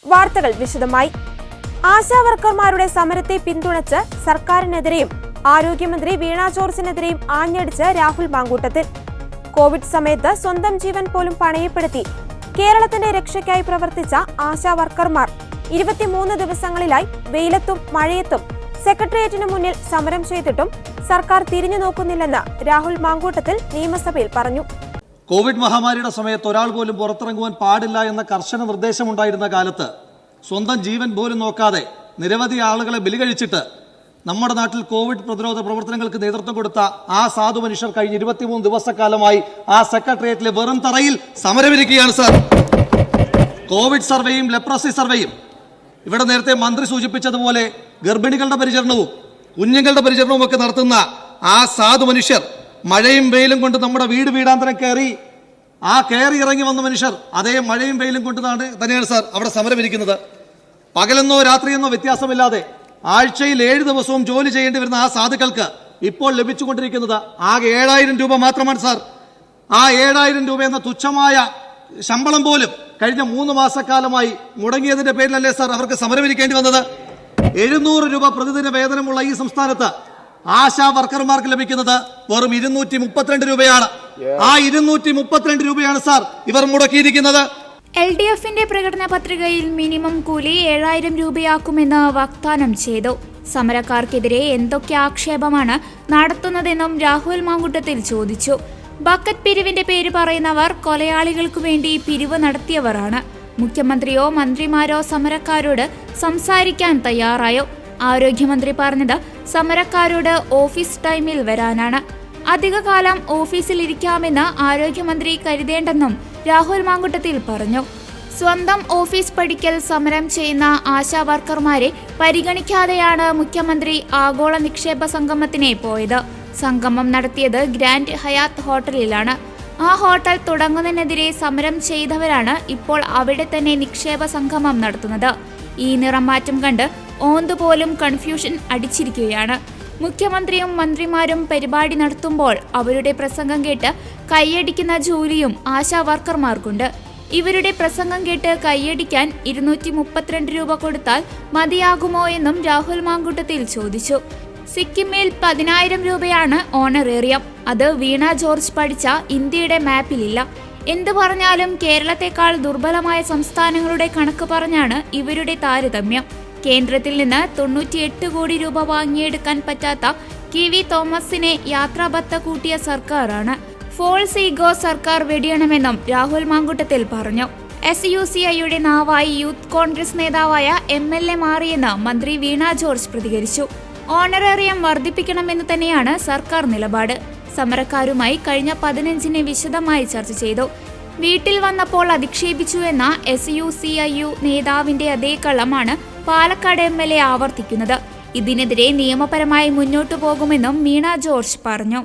വാർത്തകൾ വിശദമായി. ആശാവർക്കർമാരുടെ സമരത്തെ പിന്തുണച്ച് സർക്കാരിനെതിരെയും ആരോഗ്യമന്ത്രി വീണ ജോർജിനെതിരെയും ആഞ്ഞടിച്ച് രാഹുൽ മാങ്കൂട്ടത്തിൽ. കോവിഡ് സമയത്ത് സ്വന്തം ജീവൻ പോലും പണയപ്പെടുത്തി കേരളത്തിന്റെ രക്ഷയ്ക്കായി പ്രവർത്തിച്ച ആശാവർക്കർമാർ 23 ദിവസങ്ങളിലായി വെയിലത്തും മഴയത്തും സെക്രട്ടേറിയറ്റിന് മുന്നിൽ സമരം ചെയ്തിട്ടും സർക്കാർ തിരിഞ്ഞു നോക്കുന്നില്ലെന്ന് രാഹുൽ മാങ്കൂട്ടത്തിൽ നിയമസഭയിൽ പറഞ്ഞു. കോവിഡ് മഹാമാരിയുടെ സമയത്ത് ഒരാൾ പോലും പുറത്തിറങ്ങുവാൻ പാടില്ല എന്ന കർശന നിർദ്ദേശമുണ്ടായിരുന്ന കാലത്ത് സ്വന്തം ജീവൻ പോലും നോക്കാതെ നിരവധി ആളുകളെ ബലികഴിച്ചിട്ട് നമ്മുടെ നാട്ടിൽ കോവിഡ് പ്രതിരോധ പ്രവർത്തനങ്ങൾക്ക് നേതൃത്വം കൊടുത്ത ആ സാധു മനുഷ്യർ കഴിഞ്ഞ 23 ദിവസക്കാലമായി ആ സെക്രട്ടേറിയറ്റിലെ വെറും തറയിൽ സമരമിരിക്കുകയാണ് സാർ. കോവിഡ് സർവേയും ലെപ്രസി സർവേയും ഇവിടെ നേരത്തെ മന്ത്രി സൂചിപ്പിച്ചതുപോലെ ഗർഭിണികളുടെ പരിചരണവും കുഞ്ഞുങ്ങളുടെ പരിചരണവും ഒക്കെ നടത്തുന്ന ആ സാധു മനുഷ്യർ മഴയും വെയിലും കൊണ്ട് നമ്മുടെ വീടാന്തരം കയറി ഇറങ്ങി വന്ന മനുഷ്യർ അതേ മഴയും വെയിലും കൊണ്ട് തന്നെയാണ് സാർ അവിടെ സമരമിരിക്കുന്നത്. പകലെന്നോ രാത്രിയെന്നോ വ്യത്യാസമില്ലാതെ ആഴ്ചയിൽ 7 ദിവസവും ജോലി ചെയ്യേണ്ടി വരുന്ന ആ സാധുക്കൾക്ക് ഇപ്പോൾ ലഭിച്ചുകൊണ്ടിരിക്കുന്നത് ആകെ 7000 രൂപ മാത്രമാണ് സാർ. ആ 7000 രൂപ എന്ന തുച്ഛമായ ശമ്പളം പോലും കഴിഞ്ഞ 3 മാസക്കാലമായി മുടങ്ങിയതിന്റെ പേരിലല്ലേ സാർ അവർക്ക് സമരമിരിക്കേണ്ടി വന്നത്. 700 രൂപ പ്രതിദിന വേതനമുള്ള ഈ സംസ്ഥാനത്ത് ആശാ വർക്കർമാർക്ക് ലഭിക്കുന്നത് വെറും 232 രൂപയാണ്. ആ 232 രൂപയാണ് സാർ ഇവർ മുടക്കിയിരിക്കുന്നത്. LDFന്റെ പ്രകടന പത്രികയിൽ മിനിമം കൂലി 7000 രൂപയാക്കുമെന്ന് വാഗ്ദാനം ചെയ്തു. സമരക്കാർക്കെതിരെ എന്തൊക്കെ ആക്ഷേപമാണ് നടത്തുന്നതെന്നും രാഹുൽ മാങ്കൂട്ടത്തിൽ ചോദിച്ചു. ബക്കറ്റ് പിരിവിന്റെ പേര് പറയുന്നവർ കൊലയാളികൾക്കു വേണ്ടി പിരിവ് നടത്തിയവരാണ്. മുഖ്യമന്ത്രിയോ മന്ത്രിമാരോ സമരക്കാരോട് സംസാരിക്കാൻ തയ്യാറായോ? ആരോഗ്യമന്ത്രി പറഞ്ഞത് സമരക്കാരോട് ഓഫീസ് ടൈമിൽ വരാനാണ്. അധികകാലം ഓഫീസിൽ ഇരിക്കാമെന്ന് ആരോഗ്യമന്ത്രി കരുതേണ്ടെന്നും രാഹുൽ മാങ്കൂട്ടത്തിൽ പറഞ്ഞു. സ്വന്തം ഓഫീസ് പടിക്കൽ സമരം ചെയ്യുന്ന ആശാ വർക്കർമാരെ പരിഗണിക്കാതെയാണ് മുഖ്യമന്ത്രി ആഗോള നിക്ഷേപ സംഗമത്തിന് പോയത്. സംഗമം നടത്തിയത് ഗ്രാൻഡ് ഹയാത്ത് ഹോട്ടലിലാണ്. ആ ഹോട്ടൽ തുടങ്ങുന്നതിനെതിരെ സമരം ചെയ്തവരാണ് ഇപ്പോൾ അവിടെ തന്നെ നിക്ഷേപ സംഗമം നടത്തുന്നത്. ഈ നിറമാറ്റം കണ്ട് ഓന്തുപോലും കൺഫ്യൂഷൻ അടിച്ചിരിക്കുകയാണ്. മുഖ്യമന്ത്രിയും മന്ത്രിമാരും പരിപാടി നടത്തുമ്പോൾ അവരുടെ പ്രസംഗം കേട്ട് കൈയടിക്കുന്ന ജോലിയും ആശാ വർക്കർമാർക്കുണ്ട്. ഇവരുടെ പ്രസംഗം കേട്ട് കൈയടിക്കാൻ 232 രൂപ കൊടുത്താൽ മതിയാകുമോ എന്നും രാഹുൽ മാങ്കൂട്ടത്തിൽ ചോദിച്ചു. സിക്കിമിൽ 10000 രൂപയാണ് ഓണറേറിയം. അത് വീണ ജോർജ് പഠിച്ച ഇന്ത്യയുടെ മാപ്പിലില്ല. എന്തു പറഞ്ഞാലും കേരളത്തെക്കാൾ ദുർബലമായ സംസ്ഥാനങ്ങളുടെ കണക്ക് പറഞ്ഞാണ് ഇവരുടെ താരതമ്യം. കേന്ദ്രത്തിൽ നിന്ന് 98 കോടി രൂപ വാങ്ങിയെടുക്കാൻ പറ്റാത്ത KV തോമസിനെ യാത്രാബത്ത കൂട്ടിയ സർക്കാരാണ്. ഫോൾസ് ഈഗോ സർക്കാർ വെടിയണമെന്നും രാഹുൽ മാങ്കൂട്ടത്തിൽ പറഞ്ഞു. SUCIയുടെ നാവായി യൂത്ത് കോൺഗ്രസ് നേതാവായ MLA മാറിയെന്ന് മന്ത്രി വീണ ജോർജ് പ്രതികരിച്ചു. ഓണറേറിയം വർദ്ധിപ്പിക്കണമെന്ന് തന്നെയാണ് സർക്കാർ നിലപാട്. സമരക്കാരുമായി കഴിഞ്ഞ 15-ന് വിശദമായി ചർച്ച ചെയ്തു. വീട്ടിൽ വന്നപ്പോൾ അധിക്ഷേപിച്ചു എന്ന SUCIU നേതാവിന്റെ അതേ കള്ളമാണ് പാലക്കാട് MLA ആവർത്തിക്കുന്നത്. ഇതിനെതിരെ നിയമപരമായി മുന്നോട്ടു പോകുമെന്നും വീണ ജോർജ് പറഞ്ഞു.